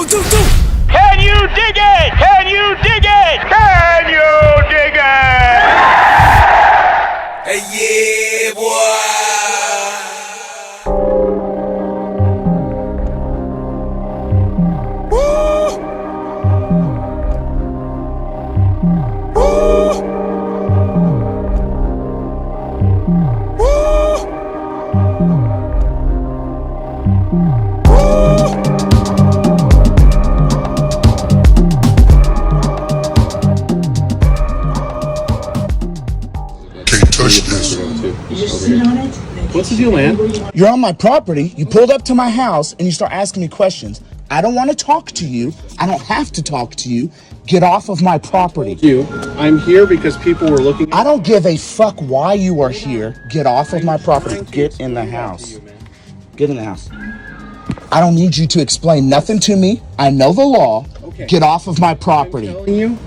Can you dig it? Can you dig it? Can you dig it? Hey, yeah, boy. What's the deal, man? You're on my property, you pulled up to my house, and you start asking me questions. I don't want to talk to you. I don't have to talk to you. Get off of my property. I'm here because people were looking. I don't give a fuck why you are here. Get off of my property. Get in the house. Get in the house. I don't need you to explain nothing to me. I know the law. Okay. Get off of my property. I'm telling you,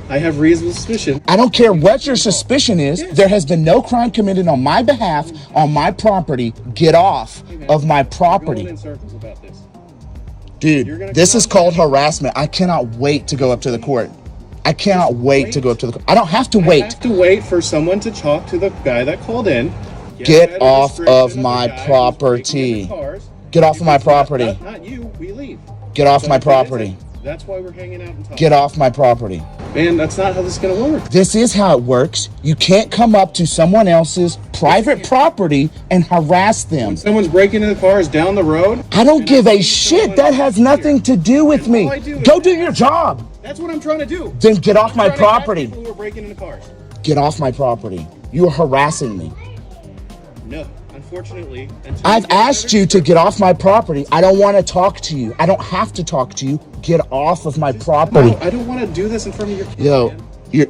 I have reasonable suspicion. I don't care what your suspicion is. There has been no crime committed on my behalf on my property. Get off of my property. Going in circles about this. Dude, this is called harassment. I cannot wait to go up to the court. I cannot wait to go up to the court. I don't have to wait. I have to wait for someone to talk to the guy that called in. Get off of my property. Get off of my property. Not you. We leave. Get off my property. That's why we're hanging out and talking. Get off my property. Man, that's not how this is going to work. This is how it works. You can't come up to someone else's private property and harass them. When someone's breaking into cars down the road. I don't give a shit. That has nothing to do with me. Go do your job. That's what I'm trying to do. Then get off my property. People who are breaking into cars. Get off my property. You are harassing me. No, unfortunately. I've asked you to get off my property. I don't want to talk to you. I don't have to talk to you. Get off of my property. No, I don't want to do this in front of your kids. Yo, you're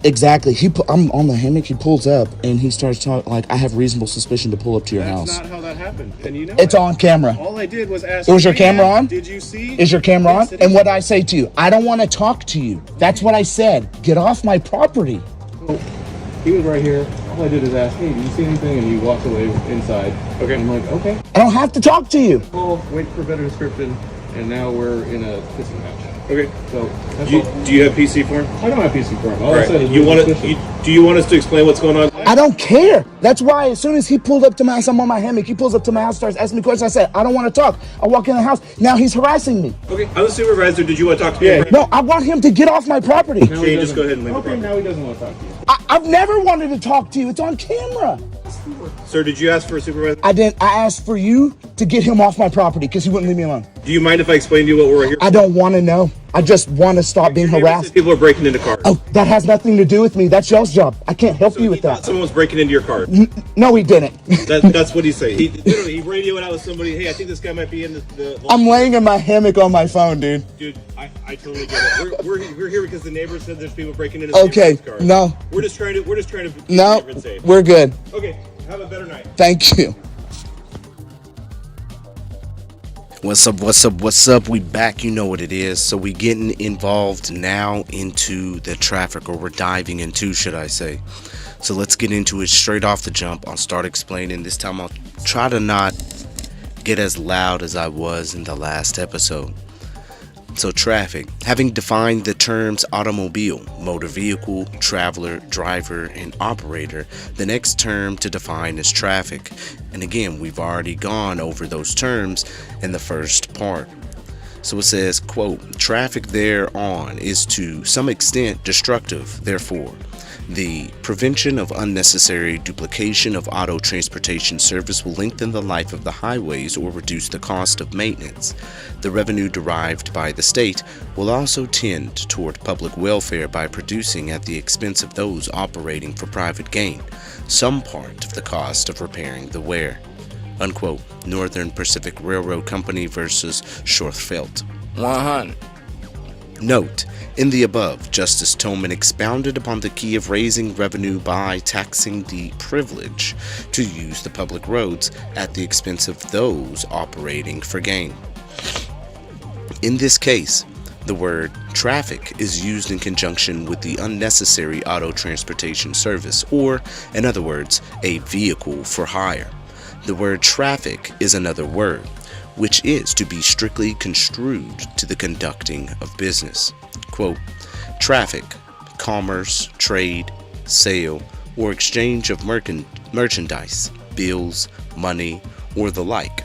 exactly. I'm on the hammock. He pulls up and he starts talking like I have reasonable suspicion to pull up to your house. That's not how that happened. And you know it's on camera. All I did was ask. Was your camera on? Did you see? Is your camera on? And what I say to you? I don't want to talk to you. That's what I said. Get off my property. Well, he was right here. All I did is ask, hey, do you see anything? And he walked away inside. Okay. I'm like, okay. I don't have to talk to you. Well, wait for a better description. And now we're in a kissing match. Okay. So do you have PC for him? I don't have PC for him. All right. I said is do you want us to explain what's going on? I don't care. That's why as soon as he pulled up to my house, I'm on my hammock. He pulls up to my house, starts asking me questions. I said, I don't want to talk. I walk in the house. Now he's harassing me. Okay. I'm the supervisor. Did you want to talk to me? Yeah. No, I want him to get off my property. Okay, just go ahead and leave the property. Now he doesn't want to talk to you. I've never wanted to talk to you. It's on camera. Sir, did you ask for a supervisor? I didn't. I asked for you to get him off my property because he wouldn't leave me alone. Do you mind if I explain to you what we're here? I don't want to know. I just want to stop being harassed. People are breaking into cars. Oh, that has nothing to do with me. That's y'all's job. I can't help you with that. Someone was breaking into your car. No, he didn't. That's what he said. He radioed out with somebody. Hey, I think this guy might be in the I'm laying in my hammock on my phone, dude. Dude, I totally get it. We're here because the neighbor said there's people breaking into okay, cars. No. We're just trying to no, keep it safe. We're good. Okay, have a better night. Thank you. What's up? We back, you know what it is. So we getting involved now into the traffic, or we're diving into, should I say. So let's get into it straight off the jump. I'll start explaining. This time I'll try to not get as loud as I was in the last episode. So traffic, having defined the terms automobile, motor vehicle, traveler, driver, and operator, the next term to define is traffic. And again, we've already gone over those terms in the first part. So it says, quote, traffic thereon is to some extent destructive, therefore. The prevention of unnecessary duplication of auto transportation service will lengthen the life of the highways or reduce the cost of maintenance. The revenue derived by the state will also tend toward public welfare by producing at the expense of those operating for private gain some part of the cost of repairing the wear. Unquote. Northern Pacific Railroad Company versus Shortfelt. 100. Note, in the above, Justice Tolman expounded upon the key of raising revenue by taxing the privilege to use the public roads at the expense of those operating for gain. In this case, the word traffic is used in conjunction with the unnecessary auto transportation service, or, in other words, a vehicle for hire. The word traffic is another word, which is to be strictly construed to the conducting of business. Quote, traffic, commerce, trade, sale, or exchange of merchandise, bills, money, or the like.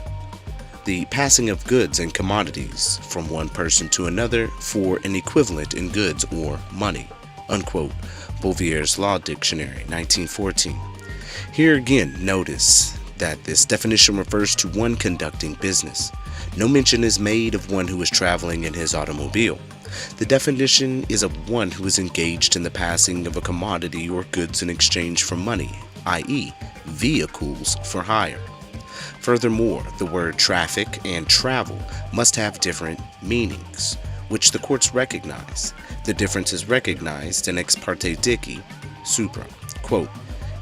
The passing of goods and commodities from one person to another for an equivalent in goods or money. Unquote. Bouvier's Law Dictionary, 1914. Here again, notice that this definition refers to one conducting business. No mention is made of one who is traveling in his automobile. The definition is of one who is engaged in the passing of a commodity or goods in exchange for money, i.e., vehicles for hire. Furthermore, the word traffic and travel must have different meanings, which the courts recognize. The difference is recognized in Ex parte Dickie, Supra. Quote,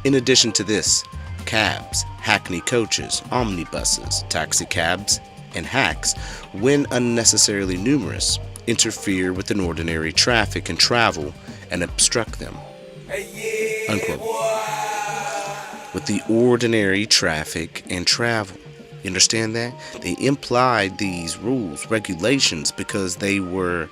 in addition to this, cabs, hackney coaches, omnibuses, taxicabs, and hacks, when unnecessarily numerous, interfere with an ordinary traffic and travel and obstruct them. Unquote. With the ordinary traffic and travel. You understand that? They implied these rules, regulations, because they were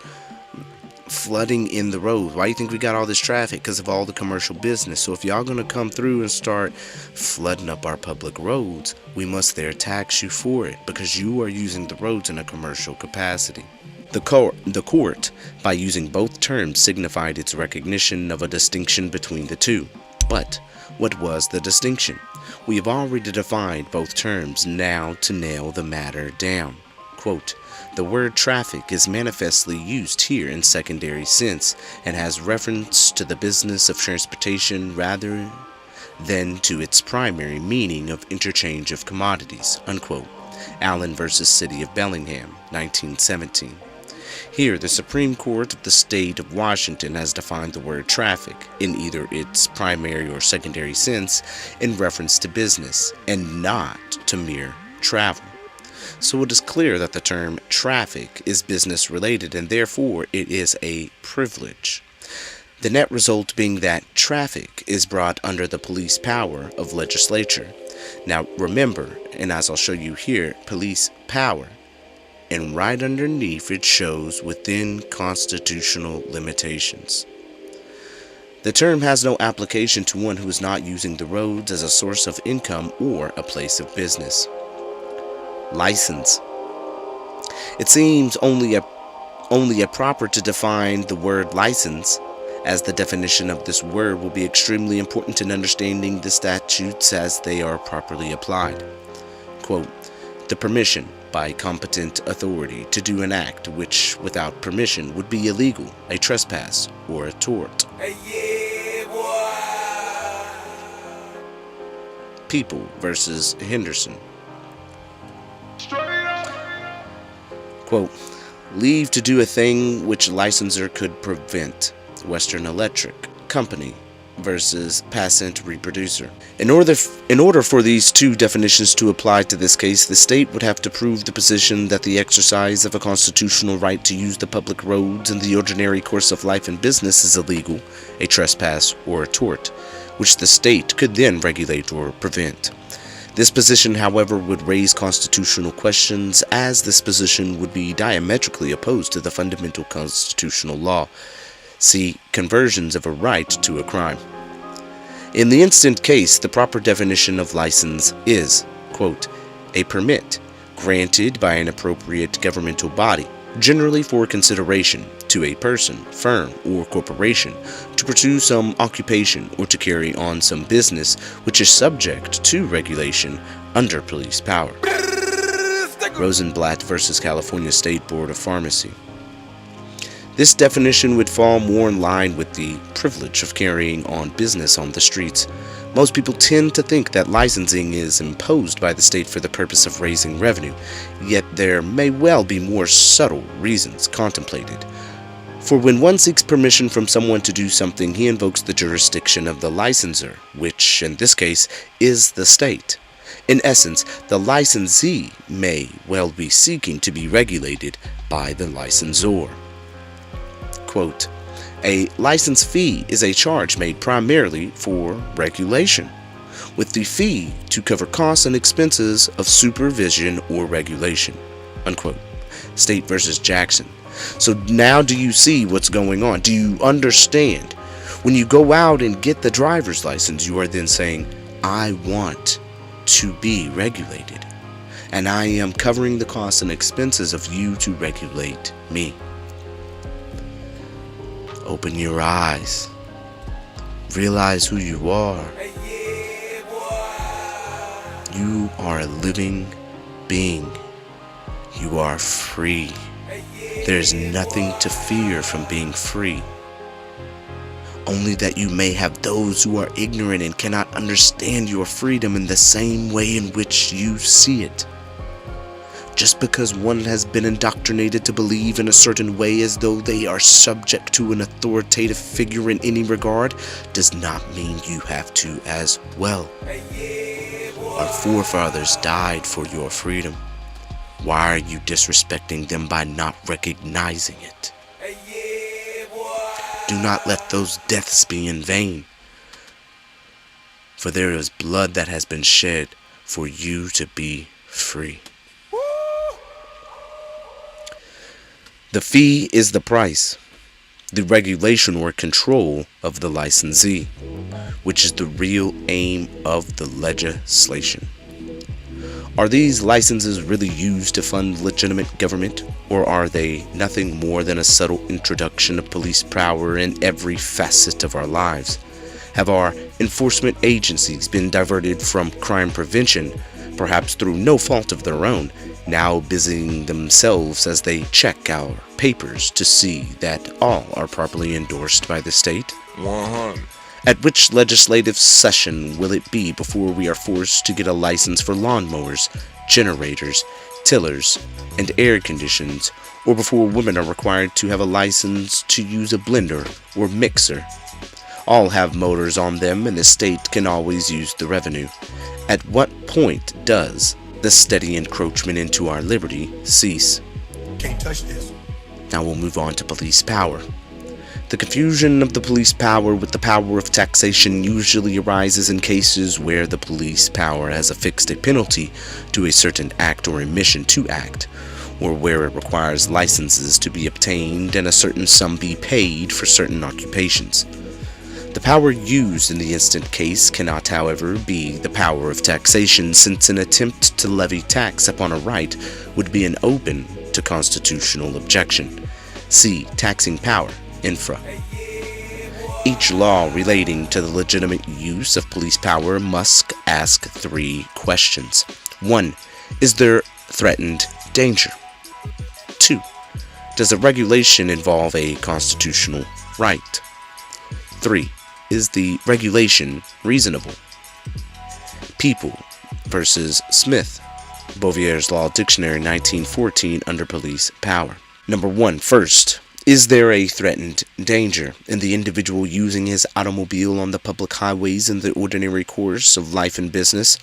flooding in the roads. Why do you think we got all this traffic? Because of all the commercial business. So if y'all gonna come through and start flooding up our public roads, we must there tax you for it, because you are using the roads in a commercial capacity. The court, by using both terms, signified its recognition of a distinction between the two. But what was the distinction? We have already defined both terms. Now to nail the matter down. Quote, the word traffic is manifestly used here in secondary sense and has reference to the business of transportation rather than to its primary meaning of interchange of commodities. Unquote. Allen versus City of Bellingham, 1917. Here, the Supreme Court of the State of Washington has defined the word traffic in either its primary or secondary sense in reference to business and not to mere travel. So it is clear that the term traffic is business related and therefore it is a privilege. The net result being that traffic is brought under the police power of legislature. Now remember, and as I'll show you here, police power. And right underneath it shows within constitutional limitations. The term has no application to one who is not using the roads as a source of income or a place of business. License. It seems only proper to define the word license, as the definition of this word will be extremely important in understanding the statutes as they are properly applied. Quote, the permission by competent authority to do an act which without permission would be illegal, a trespass, or a tort. People versus Henderson. Quote, leave to do a thing which licensor could prevent. Western Electric Company versus Passant Reproducer. In order for these two definitions to apply to this case, the state would have to prove the position that the exercise of a constitutional right to use the public roads in the ordinary course of life and business is illegal, a trespass, or a tort, which the state could then regulate or prevent. This position, however, would raise constitutional questions, as this position would be diametrically opposed to the fundamental constitutional law. See conversions of a right to a crime. In the instant case, the proper definition of license is, quote, a permit granted by an appropriate governmental body, generally for consideration to a person, firm, or corporation, to pursue some occupation or to carry on some business which is subject to regulation under police power. Rosenblatt versus California State Board of Pharmacy. This definition would fall more in line with the privilege of carrying on business on the streets. Most people tend to think that licensing is imposed by the state for the purpose of raising revenue, yet there may well be more subtle reasons contemplated. For when one seeks permission from someone to do something, he invokes the jurisdiction of the licensor, which in this case is the state. In essence, the licensee may well be seeking to be regulated by the licensor. Quote, a license fee is a charge made primarily for regulation, with the fee to cover costs and expenses of supervision or regulation. unquote. State versus Jackson. So now do you see what's going on? Do you understand? When you go out and get the driver's license, you are then saying, I want to be regulated, and I am covering the costs and expenses of you to regulate me. Open your eyes. Realize who you are. You are a living being. You are free. There is nothing to fear from being free. Only that you may have those who are ignorant and cannot understand your freedom in the same way in which you see it. Just because one has been indoctrinated to believe in a certain way as though they are subject to an authoritative figure in any regard does not mean you have to as well. Our forefathers died for your freedom. Why are you disrespecting them by not recognizing it? Do not let those deaths be in vain, for there is blood that has been shed for you to be free. The fee is the price, the regulation or control of the licensee, which is the real aim of the legislation. Are these licenses really used to fund legitimate government, or are they nothing more than a subtle introduction of police power in every facet of our lives? Have our enforcement agencies been diverted from crime prevention, perhaps through no fault of their own, now busying themselves as they check our papers to see that all are properly endorsed by the state? 100. At which legislative session will it be before we are forced to get a license for lawnmowers, generators, tillers, and air conditions, or before women are required to have a license to use a blender or mixer? All have motors on them, and the state can always use the revenue. At what point does the steady encroachment into our liberty cease? Can't touch this. Now we'll move on to police power. The confusion of the police power with the power of taxation usually arises in cases where the police power has affixed a penalty to a certain act or omission to act, or where it requires licenses to be obtained and a certain sum be paid for certain occupations. The power used in the instant case cannot, however, be the power of taxation, since an attempt to levy tax upon a right would be an open to constitutional objection. See taxing power. Infra. Each law relating to the legitimate use of police power must ask 3 questions. 1. Is there threatened danger? 2. Does the regulation involve a constitutional right? 3. Is the regulation reasonable? People versus Smith. Bovier's Law Dictionary 1914 under police power. Number 1. First. Is there a threatened danger in the individual using his automobile on the public highways in the ordinary course of life and business?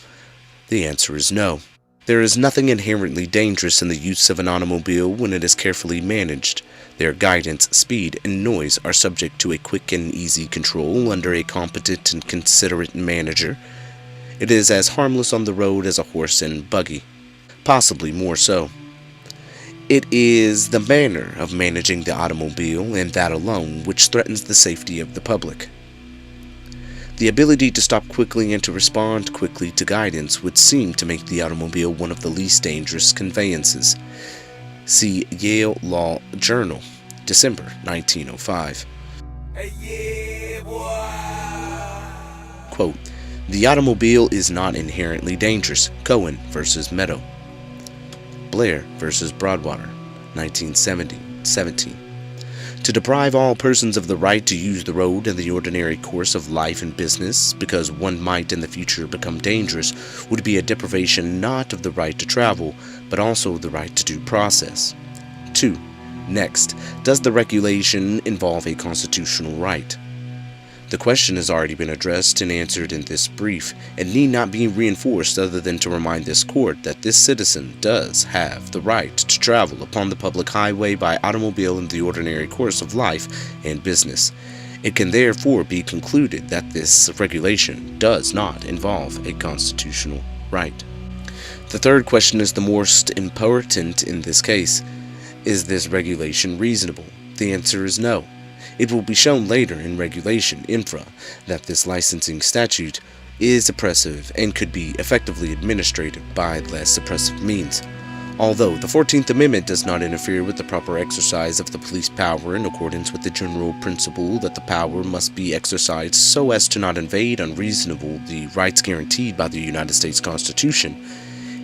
The answer is no. There is nothing inherently dangerous in the use of an automobile when it is carefully managed. Their guidance, speed, and noise are subject to a quick and easy control under a competent and considerate manager. It is as harmless on the road as a horse and buggy, possibly more so. It is the manner of managing the automobile, and that alone, which threatens the safety of the public. The ability to stop quickly and to respond quickly to guidance would seem to make the automobile one of the least dangerous conveyances. See Yale Law Journal, December 1905. Quote, the automobile is not inherently dangerous. Cohen versus Meadow. Blair versus Broadwater, 1917. To deprive all persons of the right to use the road in the ordinary course of life and business, because one might in the future become dangerous, would be a deprivation not of the right to travel, but also of the right to due process. 2. Next, does the regulation involve a constitutional right? The question has already been addressed and answered in this brief, and need not be reinforced other than to remind this court that this citizen does have the right to travel upon the public highway by automobile in the ordinary course of life and business. It can therefore be concluded that this regulation does not involve a constitutional right. The third question is the most important in this case. Is this regulation reasonable? The answer is no. It will be shown later in regulation infra that this licensing statute is oppressive and could be effectively administered by less oppressive means. Although the 14th Amendment does not interfere with the proper exercise of the police power in accordance with the general principle that the power must be exercised so as to not invade unreasonably the rights guaranteed by the United States Constitution,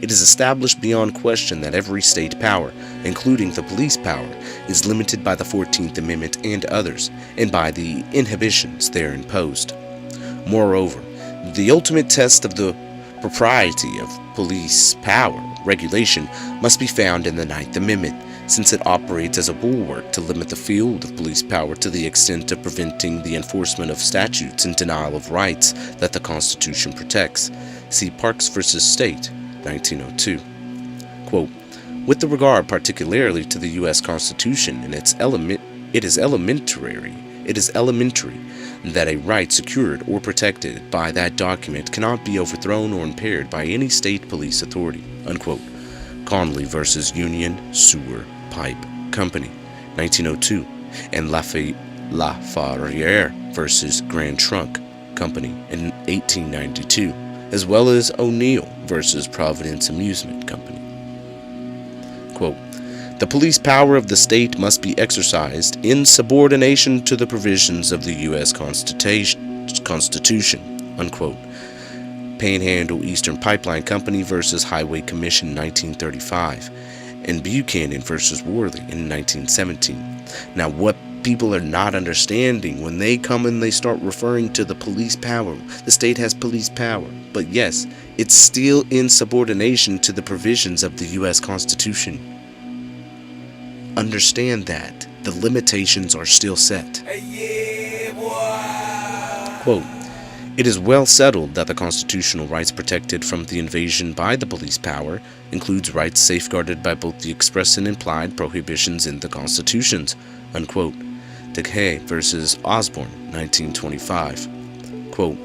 it is established beyond question that every state power, including the police power, is limited by the 14th Amendment and others, and by the inhibitions there imposed. Moreover, the ultimate test of the propriety of police power regulation must be found in the 9th Amendment, since it operates as a bulwark to limit the field of police power to the extent of preventing the enforcement of statutes and denial of rights that the Constitution protects. See Parks v. State, 1902. Quote, with the regard particularly to the U.S. Constitution and it is elementary that a right secured or protected by that document cannot be overthrown or impaired by any state police authority. Unquote. Conley v. Union Sewer Pipe Company, 1902, and Lafarriere v. Grand Trunk Company in 1892, as well as O'Neill v. Providence Amusement Company. Quote, the police power of the state must be exercised in subordination to the provisions of the U.S. Constitution. Unquote. Panhandle Eastern Pipeline Company versus Highway Commission, 1935, and Buchanan versus Worley in 1917. Now, what people are not understanding when they come and they start referring to the police power, the state has police power, but yes, it's still in subordination to the provisions of the U.S. Constitution. Understand that the limitations are still set. Quote, it is well settled that the constitutional rights protected from the invasion by the police power includes rights safeguarded by both the express and implied prohibitions in the constitutions. Unquote. DeKay versus Osborne, 1925. Quote,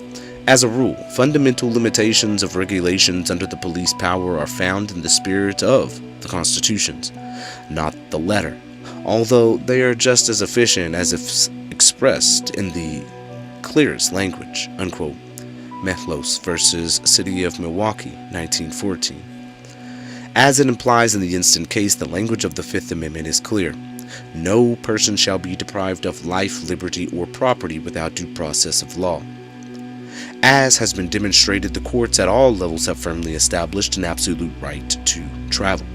as a rule, fundamental limitations of regulations under the police power are found in the spirit of the constitutions, not the letter, although they are just as efficient as if expressed in the clearest language. Unquote. Mehlos versus City of Milwaukee, 1914. As it implies in the instant case, the language of the Fifth Amendment is clear. No person shall be deprived of life, liberty, or property without due process of law. As has been demonstrated, the courts at all levels have firmly established an absolute right to travel.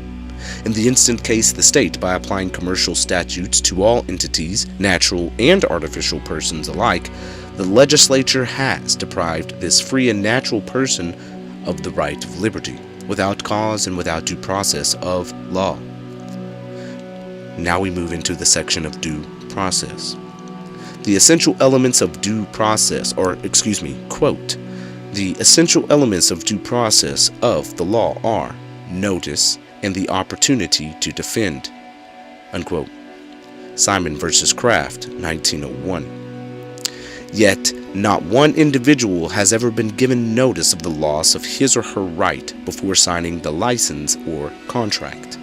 In the instant case, the state, by applying commercial statutes to all entities, natural and artificial persons alike, the legislature has deprived this free and natural person of the right of liberty, without cause and without due process of law. Now we move into the section of due process. The essential elements of due process, quote, the essential elements of due process of the law are notice and the opportunity to defend. Unquote. Simon versus Kraft, 1901. Yet, not one individual has ever been given notice of the loss of his or her right before signing the license or contract.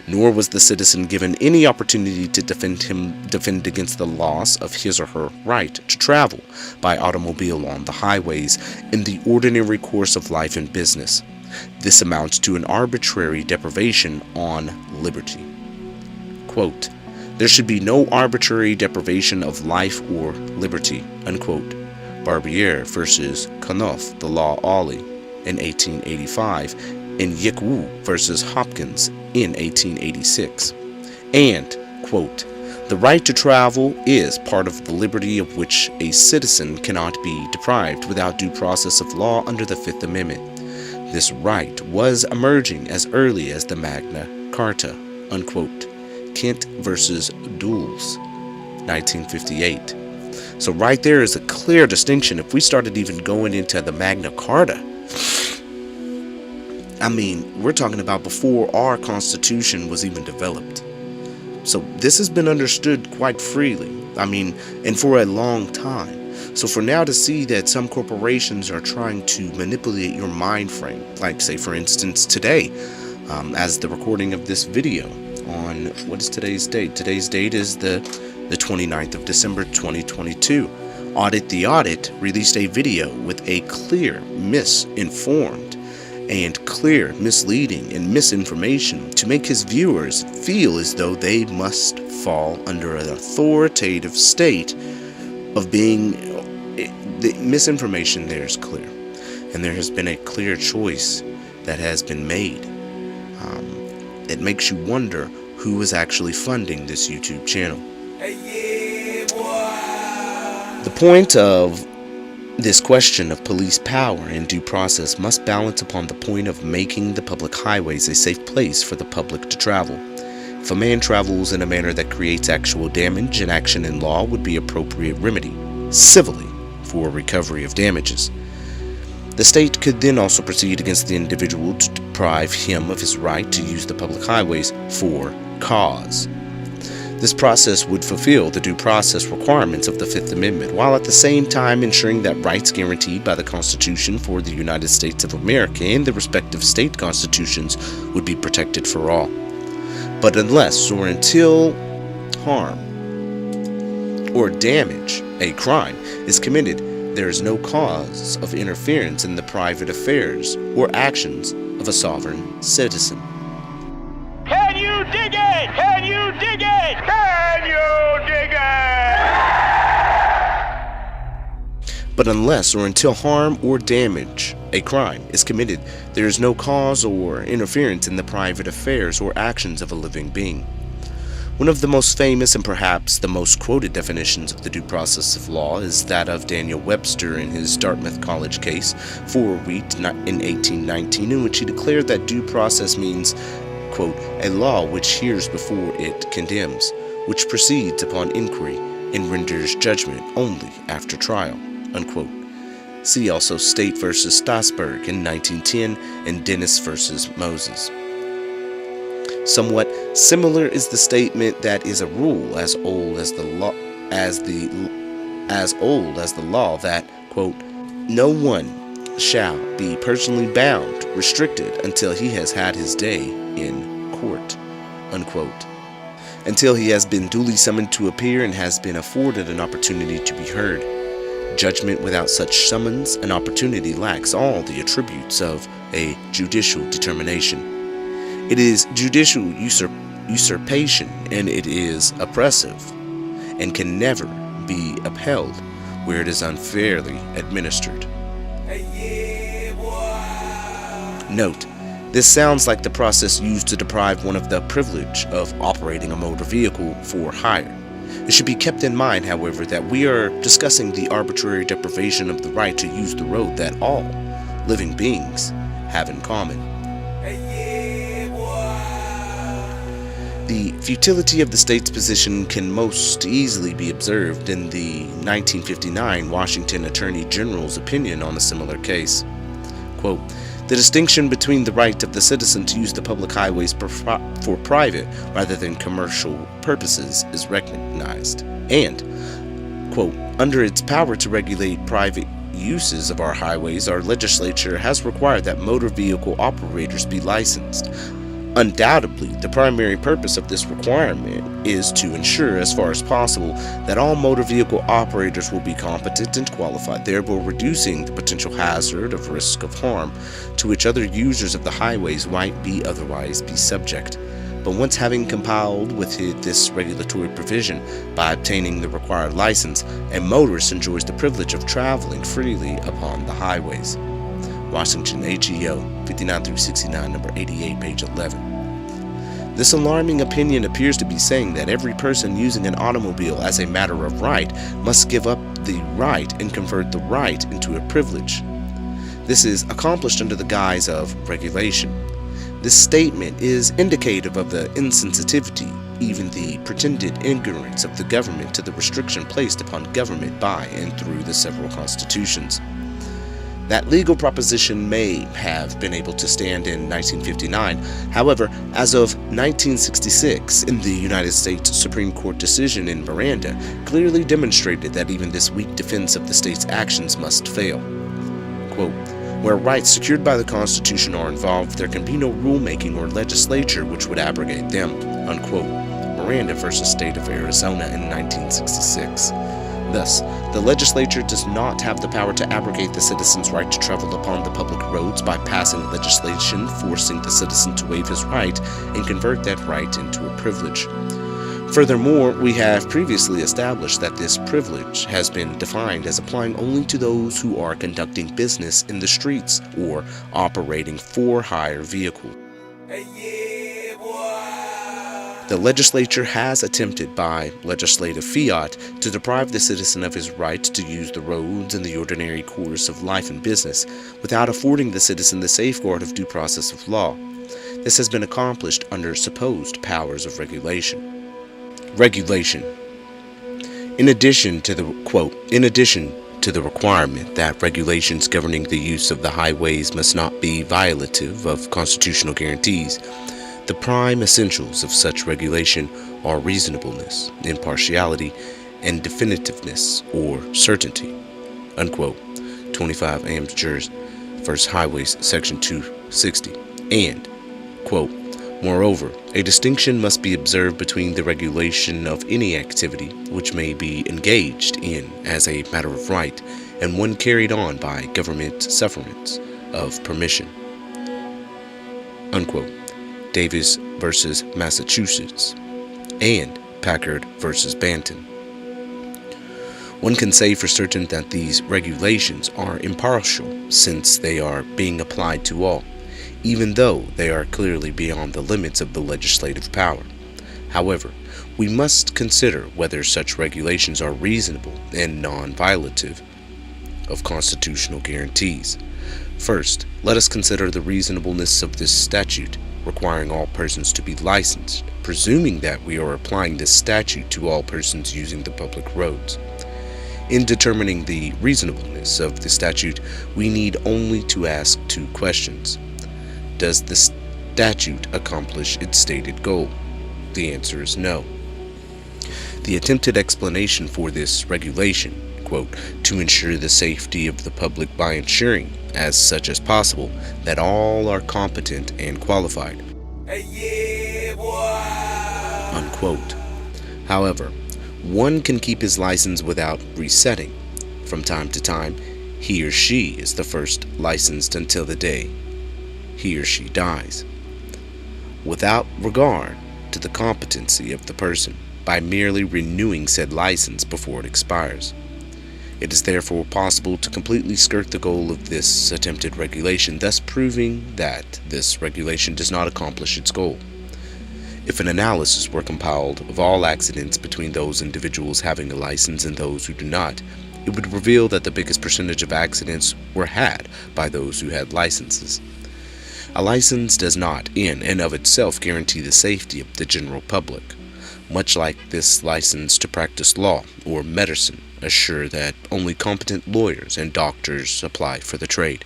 Nor was the citizen given any opportunity to defend against the loss of his or her right to travel by automobile on the highways in the ordinary course of life and business. This amounts to an arbitrary deprivation on liberty. Quote, there should be no arbitrary deprivation of life or liberty. Unquote. Barbier versus Kanoff, the law Ollie, in 1885, and Yikwu versus Hopkins in 1886. And, quote, the right to travel is part of the liberty of which a citizen cannot be deprived without due process of law under the Fifth Amendment. This right was emerging as early as the Magna Carta. Unquote. Kent versus Dulles, 1958. So right there is a clear distinction. If we started even going into the Magna Carta, I mean, we're talking about before our Constitution was even developed. So this has been understood quite freely. I mean, and for a long time. So for now to see that some corporations are trying to manipulate your mind frame, like say for instance today, as the recording of this video on, what is today's date? Today's date is the 29th of December 2022. Audit the Audit released a video with a clear misinformed and clear misleading and misinformation to make his viewers feel as though they must fall under an authoritative state of being. The misinformation there is clear, and there has been a clear choice that has been made. It makes you wonder who is actually funding this YouTube channel. The point of this question of police power and due process must balance upon the point of making the public highways a safe place for the public to travel. If a man travels in a manner that creates actual damage, an action in law would be appropriate remedy, civilly, for recovery of damages. The state could then also proceed against the individual to deprive him of his right to use the public highways for cause. This process would fulfill the due process requirements of the Fifth Amendment, while at the same time ensuring that rights guaranteed by the Constitution for the United States of America and the respective state constitutions would be protected for all. But unless or until harm or damage, a crime, is committed, there is no cause of interference in the private affairs or actions of a sovereign citizen. Can you dig it? Can you dig it? Can you dig it? But unless or until harm or damage, a crime, is committed, there is no cause or interference in the private affairs or actions of a living being. One of the most famous and perhaps the most quoted definitions of the due process of law is that of Daniel Webster in his Dartmouth College case for Wheat in 1819, in which he declared that due process means, quote, a law which hears before it condemns, which proceeds upon inquiry and renders judgment only after trial, unquote. See also State v. Strasburg in 1910 and Dennis v. Moses. Somewhat similar is the statement that is a rule as old as the law, that, quote, no one shall be personally bound, restricted until he has had his day in court, unquote, until he has been duly summoned to appear and has been afforded an opportunity to be heard. Judgment without such summons and opportunity lacks all the attributes of a judicial determination. It is judicial usurpation, and it is oppressive, and can never be upheld where it is unfairly administered. Note, this sounds like the process used to deprive one of the privilege of operating a motor vehicle for hire. It should be kept in mind, however, that we are discussing the arbitrary deprivation of the right to use the road that all living beings have in common. The futility of the state's position can most easily be observed in the 1959 Washington Attorney General's opinion on a similar case. Quote, the distinction between the right of the citizen to use the public highways for private rather than commercial purposes is recognized, and, quote, under its power to regulate private uses of our highways, our legislature has required that motor vehicle operators be licensed. Undoubtedly, the primary purpose of this requirement is to ensure, as far as possible, that all motor vehicle operators will be competent and qualified, thereby reducing the potential hazard of risk of harm to which other users of the highways might otherwise be subject. But once having complied with this regulatory provision by obtaining the required license, a motorist enjoys the privilege of traveling freely upon the highways. Washington AGO 59-69, number 88, page 11. This alarming opinion appears to be saying that every person using an automobile as a matter of right must give up the right and convert the right into a privilege. This is accomplished under the guise of regulation. This statement is indicative of the insensitivity, even the pretended ignorance of the government to the restriction placed upon government by and through the several constitutions. That legal proposition may have been able to stand in 1959. However, as of 1966, in the United States Supreme Court decision in Miranda clearly demonstrated that even this weak defense of the state's actions must fail. Quote, where rights secured by the Constitution are involved, there can be no rulemaking or legislature which would abrogate them. Unquote. Miranda versus State of Arizona in 1966. Thus, the legislature does not have the power to abrogate the citizen's right to travel upon the public roads by passing legislation forcing the citizen to waive his right and convert that right into a privilege. Furthermore, we have previously established that this privilege has been defined as applying only to those who are conducting business in the streets or operating for-hire vehicles. The legislature has attempted by legislative fiat to deprive the citizen of his right to use the roads in the ordinary course of life and business without affording the citizen the safeguard of due process of law. This has been accomplished under supposed powers of regulation. Regulation. In addition to the requirement that regulations governing the use of the highways must not be violative of constitutional guarantees, the prime essentials of such regulation are reasonableness, impartiality, and definitiveness or certainty. Unquote. 25 Amgers vs. Highways, Section 260. And, quote, moreover, a distinction must be observed between the regulation of any activity which may be engaged in as a matter of right and one carried on by government sufferance of permission. Unquote. Davis versus Massachusetts, and Packard versus Banton. One can say for certain that these regulations are impartial since they are being applied to all, even though they are clearly beyond the limits of the legislative power. However, we must consider whether such regulations are reasonable and non-violative of constitutional guarantees. First, let us consider the reasonableness of this statute requiring all persons to be licensed, presuming that we are applying this statute to all persons using the public roads. In determining the reasonableness of the statute, we need only to ask two questions. Does the statute accomplish its stated goal? The answer is no. The attempted explanation for this regulation, quote, to ensure the safety of the public by ensuring, as such as possible, that all are competent and qualified. Unquote. However, one can keep his license without resetting. From time to time, he or she is the first licensed until the day he or she dies, without regard to the competency of the person, by merely renewing said license before it expires. It is therefore possible to completely skirt the goal of this attempted regulation, thus proving that this regulation does not accomplish its goal. If an analysis were compiled of all accidents between those individuals having a license and those who do not, it would reveal that the biggest percentage of accidents were had by those who had licenses. A license does not, in and of itself, guarantee the safety of the general public, much like this license to practice law or medicine assure that only competent lawyers and doctors apply for the trade.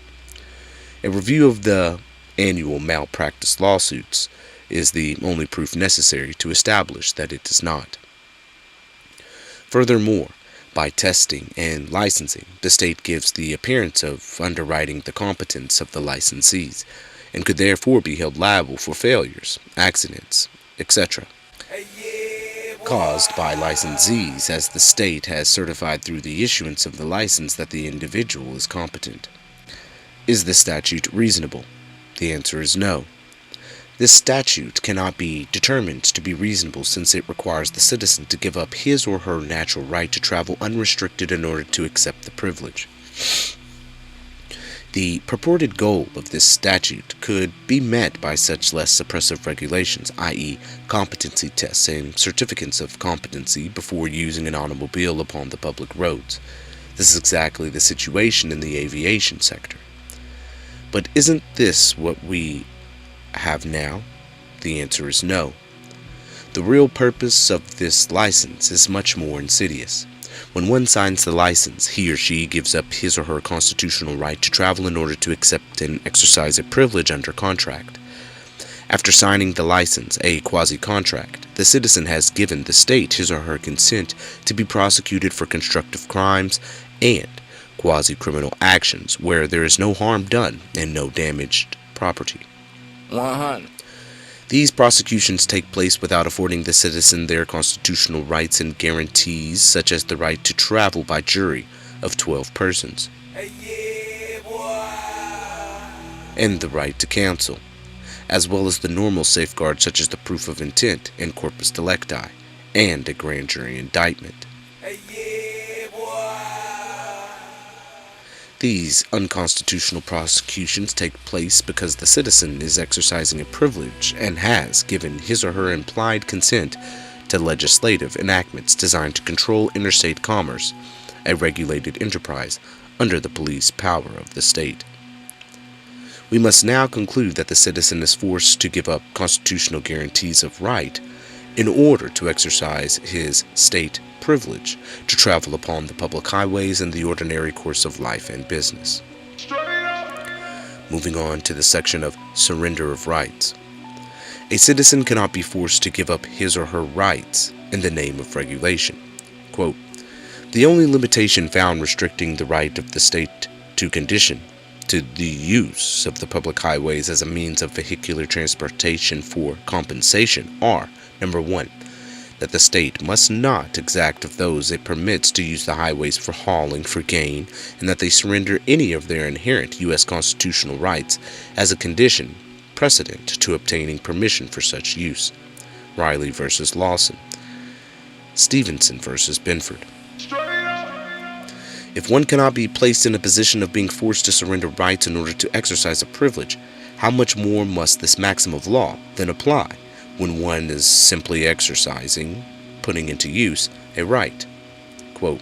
A review of the annual malpractice lawsuits is the only proof necessary to establish that it does not. Furthermore, by testing and licensing, the state gives the appearance of underwriting the competence of the licensees, and could therefore be held liable for failures, accidents, etc. caused by licensees, as the state has certified through the issuance of the license that the individual is competent. Is the statute reasonable? The answer is no. This statute cannot be determined to be reasonable since it requires the citizen to give up his or her natural right to travel unrestricted in order to accept the privilege. The purported goal of this statute could be met by such less suppressive regulations, i.e., competency tests and certificates of competency before using an automobile upon the public roads. This is exactly the situation in the aviation sector. But isn't this what we have now? The answer is no. The real purpose of this license is much more insidious. When one signs the license, he or she gives up his or her constitutional right to travel in order to accept and exercise a privilege under contract. After signing the license, a quasi-contract, the citizen has given the state his or her consent to be prosecuted for constructive crimes and quasi-criminal actions where there is no harm done and no damaged property. 100. These prosecutions take place without affording the citizen their constitutional rights and guarantees, such as the right to travel by jury of 12 persons, and the right to counsel, as well as the normal safeguards such as the proof of intent and corpus delicti, and a grand jury indictment. These unconstitutional prosecutions take place because the citizen is exercising a privilege and has given his or her implied consent to legislative enactments designed to control interstate commerce, a regulated enterprise under the police power of the state. We must now conclude that the citizen is forced to give up constitutional guarantees of right in order to exercise his state privilege to travel upon the public highways in the ordinary course of life and business. Moving on to the section of surrender of rights. A citizen cannot be forced to give up his or her rights in the name of regulation. Quote, the only limitation found restricting the right of the state to condition to the use of the public highways as a means of vehicular transportation for compensation are, number 1, that the state must not exact of those it permits to use the highways for hauling for gain, and that they surrender any of their inherent U.S. constitutional rights as a condition precedent to obtaining permission for such use. Riley v. Lawson. Stevenson v. Benford. If one cannot be placed in a position of being forced to surrender rights in order to exercise a privilege, how much more must this maxim of law then apply when one is simply exercising, putting into use, a right? Quote,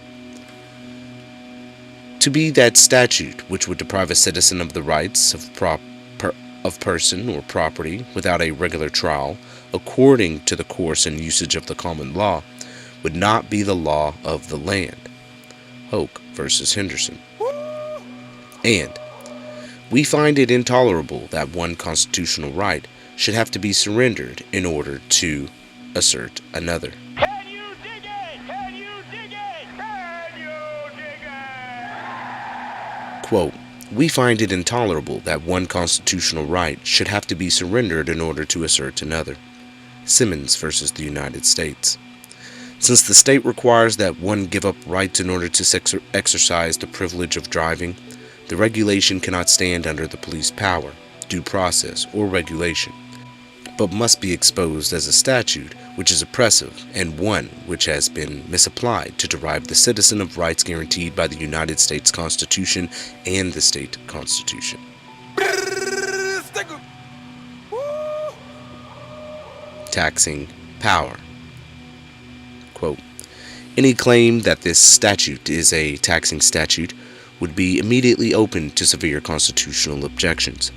to be that statute which would deprive a citizen of the rights of person or property without a regular trial, according to the course and usage of the common law, would not be the law of the land. Hoke v. Henderson. And we find it intolerable that one constitutional right should have to be surrendered in order to assert another. Can you dig it? Can you dig it? Can you dig it? Quote, we find it intolerable that one constitutional right should have to be surrendered in order to assert another. Simmons v. the United States. Since the state requires that one give up rights in order to exercise the privilege of driving, the regulation cannot stand under the police power, due process, or regulation, but must be exposed as a statute which is oppressive and one which has been misapplied to deprive the citizen of rights guaranteed by the United States Constitution and the state constitution. Taxing power. Quote, any claim that this statute is a taxing statute would be immediately open to severe constitutional objections.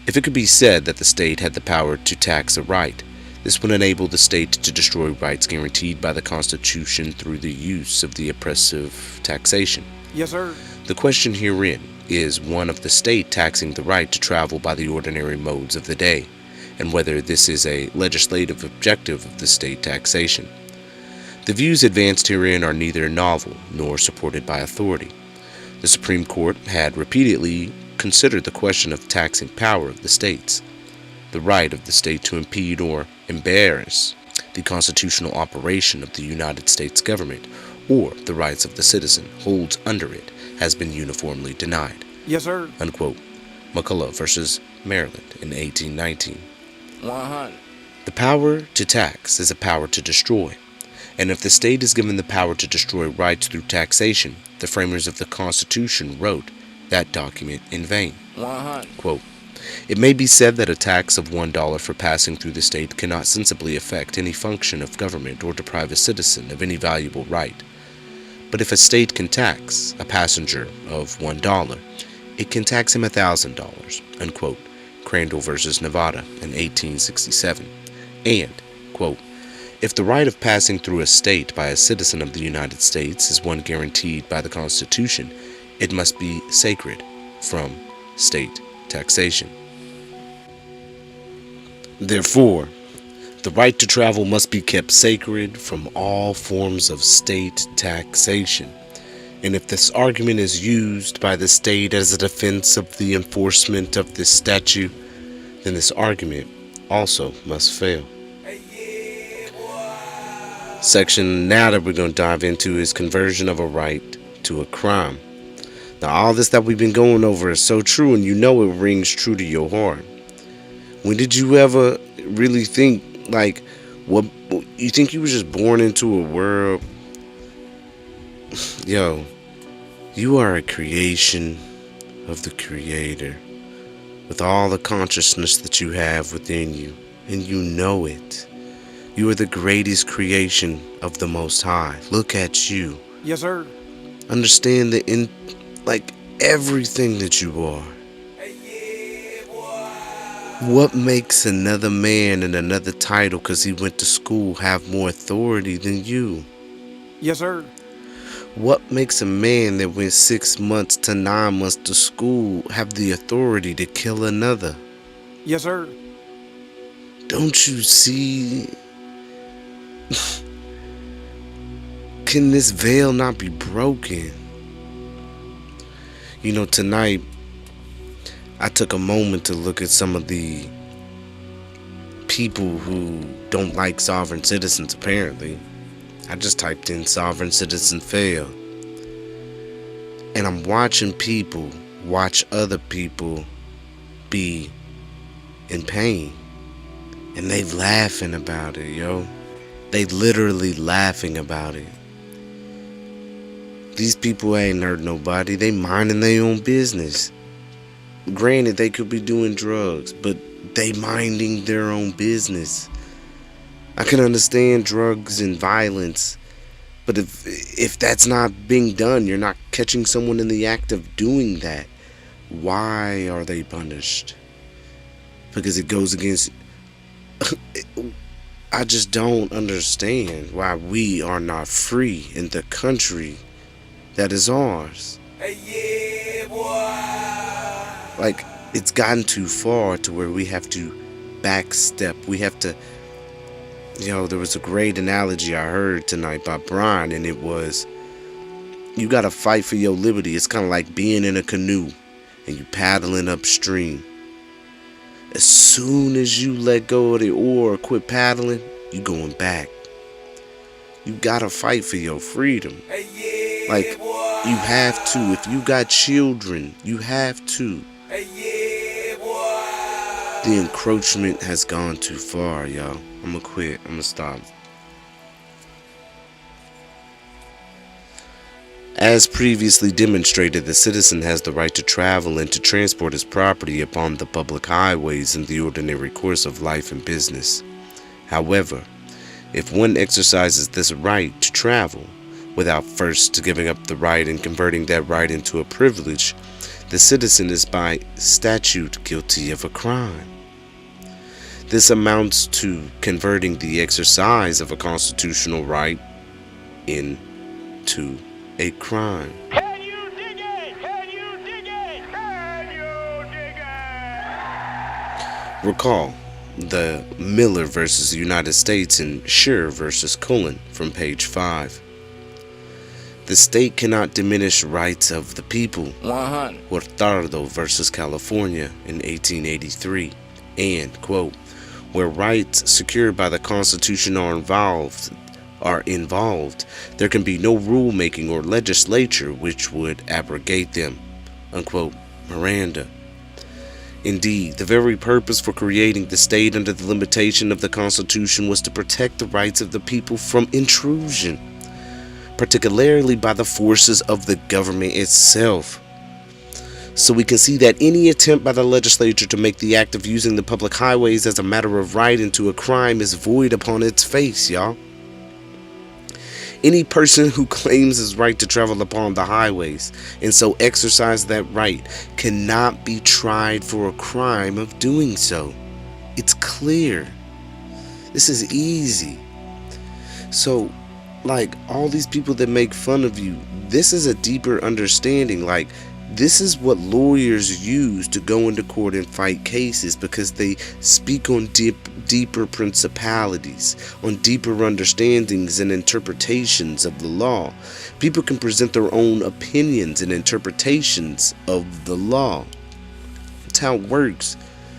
If it could be said that the state had the power to tax a right, this would enable the state to destroy rights guaranteed by the Constitution through the use of the oppressive taxation. Yes, sir. The question herein is one of the state taxing the right to travel by the ordinary modes of the day, and whether this is a legislative objective of the state taxation. The views advanced herein are neither novel nor supported by authority. The Supreme Court had repeatedly considered the question of taxing power of the states. The right of the state to impede or embarrass the constitutional operation of the United States government, or the rights of the citizen holds under it, has been uniformly denied. Yes, sir. Unquote. McCullough v. Maryland in 1819. 100. The power to tax is a power to destroy. And if the state is given the power to destroy rights through taxation, the framers of the Constitution wrote that document in vain. 100. Quote, it may be said that a tax of $1 for passing through the state cannot sensibly affect any function of government or deprive a citizen of any valuable right. But if a state can tax a passenger of $1, it can tax him $1,000, unquote. Crandall v. Nevada in 1867. And, quote, If the right of passing through a state by a citizen of the United States is one guaranteed by the Constitution, it must be sacred from state taxation. Therefore, the right to travel must be kept sacred from all forms of state taxation. And if this argument is used by the state as a defense of the enforcement of this statute, then this argument also must fail. Section now that we're going to dive into is conversion of a right to a crime. Now, all this that we've been going over is so true, and you know it rings true to your heart. When did you ever really think, like, what you think you were just born into a world? Yo, you are a creation of the Creator with all the consciousness that you have within you, and you know it. You are the greatest creation of the Most High. Look at you. Yes, sir. Understand everything that you are. What makes another man in another title because he went to school have more authority than you? Yes, sir. What makes a man that went 6 months to 9 months to school have the authority to kill another? Yes, sir. Don't you see? Can this veil not be broken? You know, tonight I took a moment to look at some of the people who don't like sovereign citizens, apparently. I just typed in sovereign citizen fail. And I'm watching people watch other people be in pain. And they laughing about it, yo. They literally laughing about it. These people ain't hurt nobody. They minding their own business. Granted, they could be doing drugs, but they minding their own business. I can understand drugs and violence, but if that's not being done, you're not catching someone in the act of doing that, why are they punished? Because it goes against... I just don't understand why we are not free in the country that is ours. Like, it's gotten too far to where we have to backstep. We have to... there was a great analogy I heard tonight by Brian, and it was, you gotta fight for your liberty. It's kind of like being in a canoe and you paddling upstream. As soon as you let go of the oar or quit paddling, you going back. You gotta fight for your freedom. Like, you have to. If you got children, you have to. The encroachment has gone too far, y'all. I'm gonna quit. I'm gonna stop. As previously demonstrated, the citizen has the right to travel and to transport his property upon the public highways in the ordinary course of life and business. However, if one exercises this right to travel without first giving up the right and converting that right into a privilege, the citizen is by statute guilty of a crime. This amounts to converting the exercise of a constitutional right into a crime. Can you dig it? Can you dig it? Can you dig it? Recall the Miller versus the United States and Scheer versus Cullen from page 5. The state cannot diminish rights of the people. 100. Hurtado versus California in 1883. And, quote, where rights secured by the Constitution are involved, there can be no rulemaking or legislature which would abrogate them, unquote, Miranda. Indeed, the very purpose for creating the state under the limitation of the Constitution was to protect the rights of the people from intrusion, particularly by the forces of the government itself. So we can see that any attempt by the legislature to make the act of using the public highways as a matter of right into a crime is void upon its face, y'all. Any person who claims his right to travel upon the highways and so exercise that right cannot be tried for a crime of doing so. It's clear. This is easy. So, like, all these people that make fun of you, this is a deeper understanding. Like, this is what lawyers use to go into court and fight cases, because they speak on deeper principalities, on deeper understandings and interpretations of the law. People can present their own opinions and interpretations of the law. That's how it works.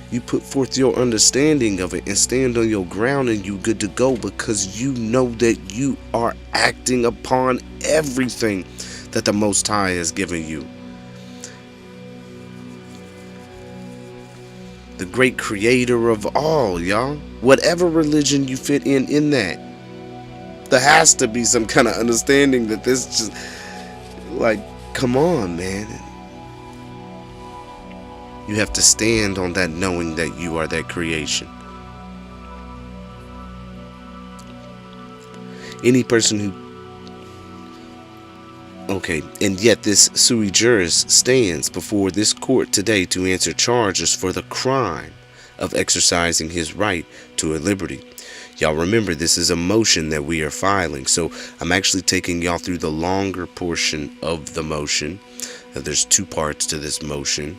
You put forth your understanding of it and stand on your ground, and you good to go, because you know that you are acting upon everything that the Most High has given you. The great creator of all, y'all. Whatever religion you fit in that, there has to be some kind of understanding that this just, like, come on, man. You have to stand on that, knowing that you are that creation. Any person who, okay, and yet this sui juris stands before this court today to answer charges for the crime of exercising his right to a liberty. Y'all remember, this is a motion that we are filing, so I'm actually taking y'all through the longer portion of the motion. There's two parts to this motion,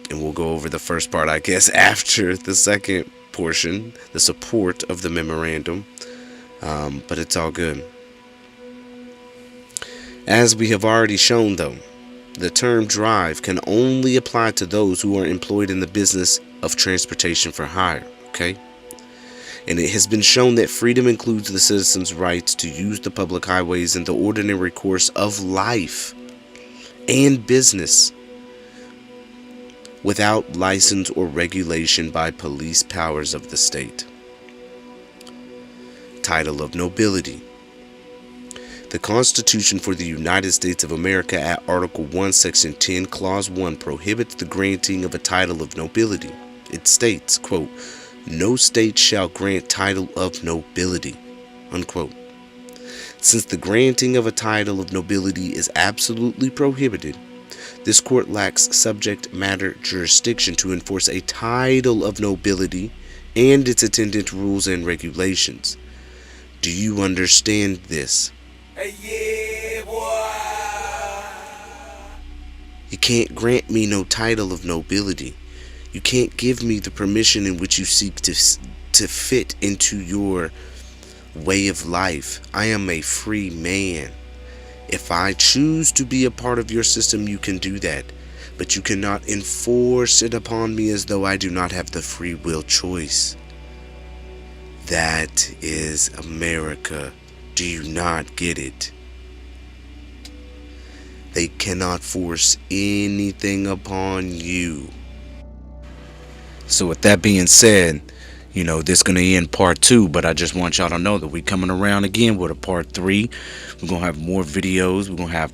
and we'll go over the first part, I guess, after the second portion, the support of the memorandum, but it's all good. As we have already shown, though, the term drive can only apply to those who are employed in the business of transportation for hire, okay? And it has been shown that freedom includes the citizen's rights to use the public highways in the ordinary course of life and business without license or regulation by police powers of the state. Title of nobility. The Constitution for the United States of America at Article 1, Section 10, Clause 1 prohibits the granting of a title of nobility. It states, quote, "No state shall grant title of nobility," unquote. Since the granting of a title of nobility is absolutely prohibited, this court lacks subject matter jurisdiction to enforce a title of nobility and its attendant rules and regulations. Do you understand this? Yeah, boy. You can't grant me no title of nobility. You can't give me the permission in which you seek to fit into your way of life. I am a free man. If I choose to be a part of your system, you can do that. But you cannot enforce it upon me as though I do not have the free will choice. That is America. Do you not get it? They cannot force anything upon you. So with that being said, you know, this is going to end part 2, but I just want y'all to know that we coming around again with a part 3. We're going to have more videos. We're going to have,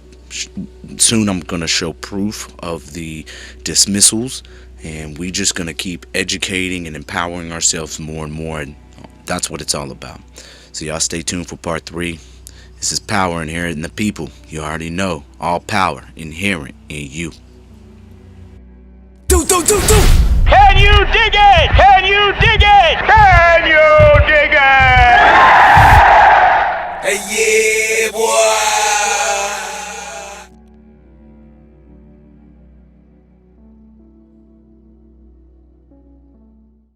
soon I'm going to show proof of the dismissals, and we just going to keep educating and empowering ourselves more and more, and that's what it's all about. So y'all stay tuned for part 3. This is power inherent in the people. You already know, all power inherent in you. Can you dig it? Can you dig it? Can